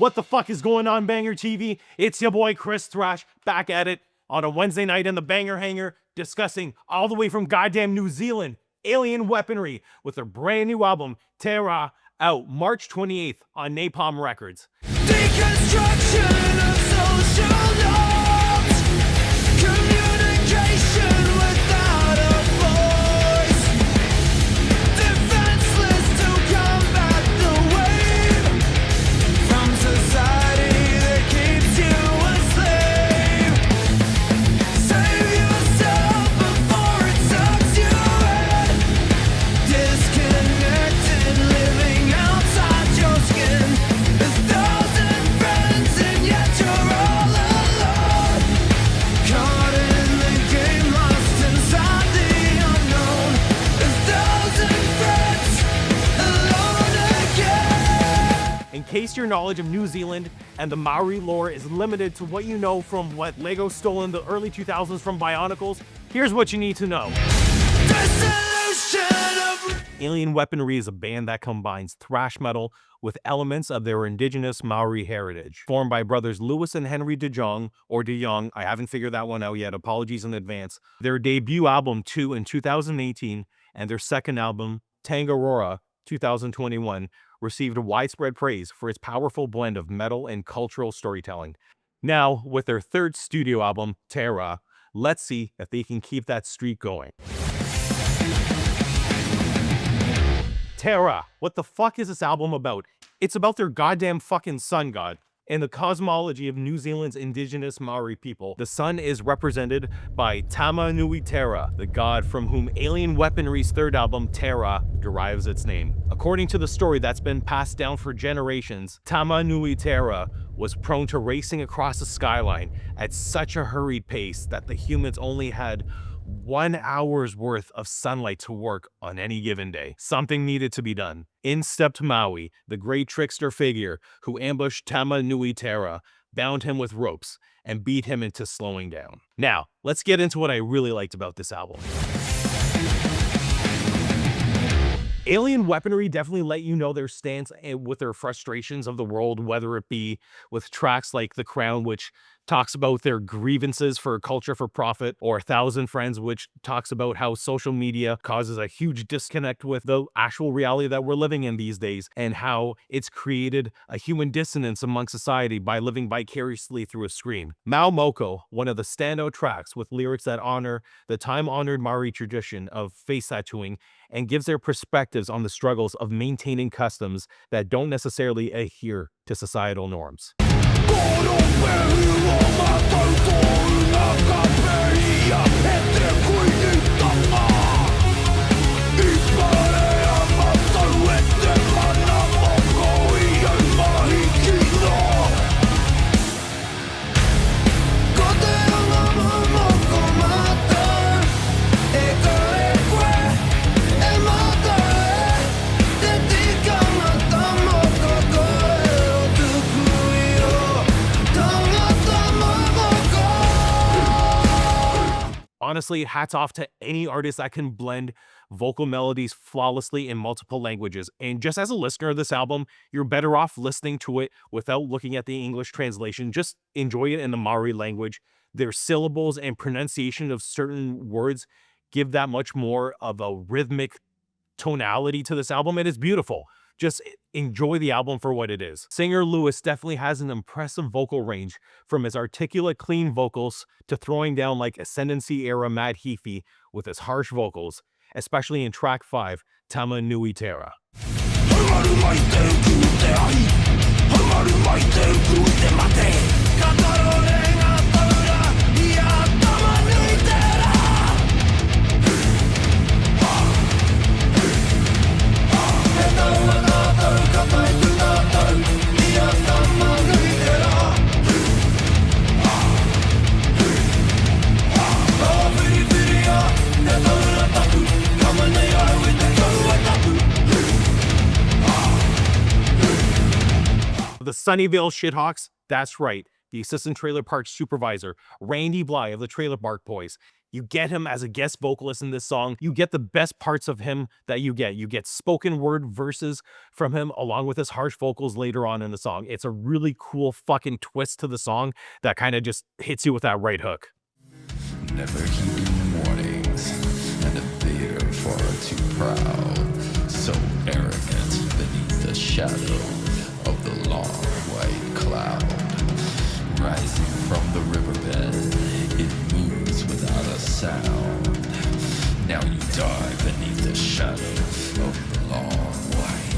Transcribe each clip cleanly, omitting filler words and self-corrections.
What the fuck is going on, Banger TV? It's your boy Chris Thrash, back at it on a Wednesday night in the Banger Hangar, discussing all the way from goddamn New Zealand, Alien Weaponry, with their brand new album, Terra, out March 28th on Napalm Records. Deconstruction of social norms, communication without a voice, defenseless to combat the wave from society that keeps you a slave. Save yourself before it sucks you in. Disconnected, living outside your skin. There's thousand friends and yet you're all alone. Caught in the game, lost inside the unknown. There's thousand friends alone again. In case your knowledge of New Zealand and the Maori lore is limited to what you know from what Lego stole in the early 2000s from Bionicles, here's what you need to know. Dissolution of Alien Weaponry is a band that combines thrash metal with elements of their indigenous Maori heritage. Formed by brothers Lewis and Henry De Jong, or De Jong, I haven't figured that one out yet, apologies in advance. Their debut album, 2, in 2018, and their second album, Tangaroa, 2021, received widespread praise for its powerful blend of metal and cultural storytelling. Now, with their third studio album, Terra, let's see if they can keep that streak going. Terra, what the fuck is this album about? It's about their goddamn fucking sun god. In the cosmology of New Zealand's indigenous Maori people, the sun is represented by Tama Nui Terra, the god from whom Alien Weaponry's third album, Terra, derives its name. According to the story that's been passed down for generations, Tama Nui Terra was prone to racing across the skyline at such a hurried pace that the humans only had 1 hour's worth of sunlight to work on any given day. Something needed to be done. In stepped Maui, the great trickster figure who ambushed Tama Nui Terra, bound him with ropes, and beat him into slowing down. Now, let's get into what I really liked about this album. Alien Weaponry definitely let you know their stance with their frustrations of the world, whether it be with tracks like The Crown, which talks about their grievances for culture for profit, or 1,000 Friends, which talks about how social media causes a huge disconnect with the actual reality that we're living in these days, and how it's created a human dissonance among society by living vicariously through a screen. Mau Moko, one of the standout tracks with lyrics that honor the time-honored Maori tradition of face tattooing and gives their perspectives on the struggles of maintaining customs that don't necessarily adhere to societal norms. Honestly, hats off to any artist that can blend vocal melodies flawlessly in multiple languages. And just as a listener of this album, you're better off listening to it without looking at the English translation. Just enjoy it in the Maori language. Their syllables and pronunciation of certain words give that much more of a rhythmic tonality to this album. It is beautiful. Just enjoy the album for what it is. Singer Lewis definitely has an impressive vocal range, from his articulate, clean vocals to throwing down like Ascendancy-era Mad Heafy with his harsh vocals, especially in track 5, Tama Nui Terra. The Sunnyvale Shithawks, that's right, the assistant trailer park supervisor, Randy Bly of the Trailer Park Boys, You get him as a guest vocalist in this song. You get the best parts of him that you get. You get spoken word verses from him along with his harsh vocals later on in the song. It's a really cool fucking twist to the song that kind of just hits you with that right hook. Never heeding warnings, and a beater far too proud, so arrogant beneath the shadow of the long white cloud. Rising from the riverbed, it moves without a sound. Now you die beneath the shadow of the long white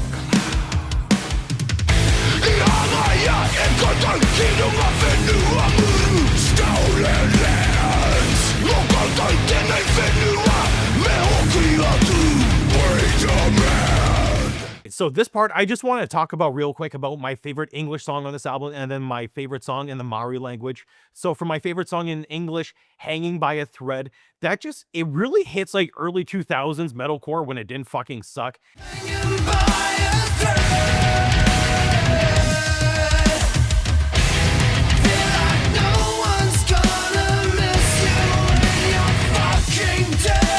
So this part, I just want to talk about real quick about my favorite English song on this album and then my favorite song in the Māori language. So for my favorite song in English, Hanging by a Thread, that just, it really hits like early 2000s metalcore when it didn't fucking suck. Hanging by a thread. Feel like no one's gonna miss you when you're fucking dead.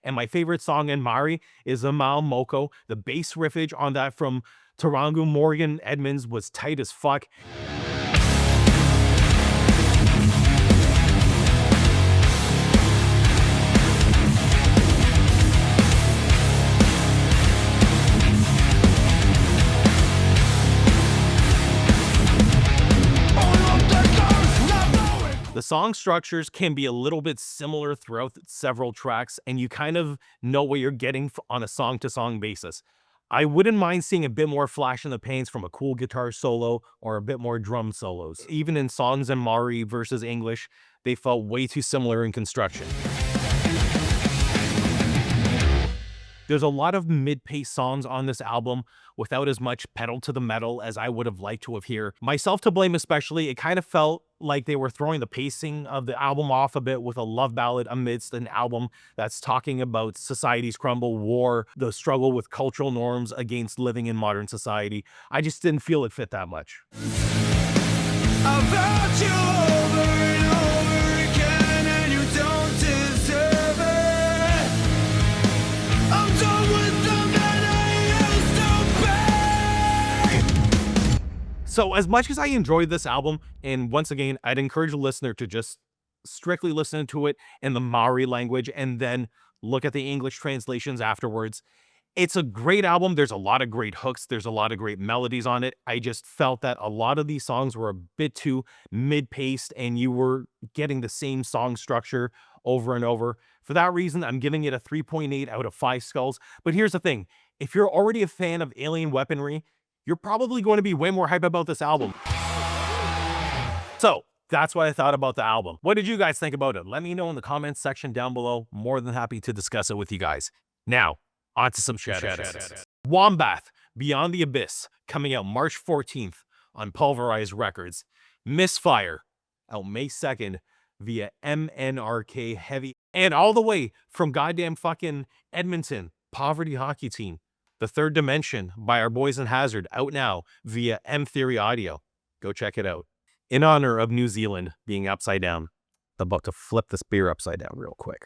And my favorite song in Māori is Amal Moko. The bass riffage on that from Tarangu Morgan Edmonds was tight as fuck. The song structures can be a little bit similar throughout several tracks, and you kind of know what you're getting on a song-to-song basis. I wouldn't mind seeing a bit more flash in the pans from a cool guitar solo or a bit more drum solos. Even in songs in Māori versus English, they felt way too similar in construction. There's a lot of mid-paced songs on this album without as much pedal to the metal as I would have liked to have heard. Myself to blame especially, it kind of felt like they were throwing the pacing of the album off a bit with a love ballad amidst an album that's talking about society's crumble, war, the struggle with cultural norms against living in modern society. I just didn't feel it fit that much. I've hurt you over and over again, and you don't deserve it. I'm done with the men I used to be. So as much as I enjoyed this album, and once again, I'd encourage a listener to just strictly listen to it in the Māori language and then look at the English translations afterwards. It's a great album. There's a lot of great hooks. There's a lot of great melodies on it. I just felt that a lot of these songs were a bit too mid-paced and you were getting the same song structure over and over. For that reason, I'm giving it a 3.8 out of 5 skulls. But here's the thing. If you're already a fan of alien weaponry, you're probably going to be way more hype about this album. So that's what I thought about the album. What did you guys think about it? Let me know in the comments section down below. More than happy to discuss it with you guys. Now, on to some shadows. Wombath, Beyond the Abyss, coming out March 14th on Pulverized Records. Misfire, out May 2nd via MNRK Heavy. And all the way from goddamn fucking Edmonton, Poverty Hockey Team. The Third Dimension by our boys in Hazard, out now via M Theory Audio. Go check it out. In honor of New Zealand being upside down. I'm about to flip this beer upside down real quick.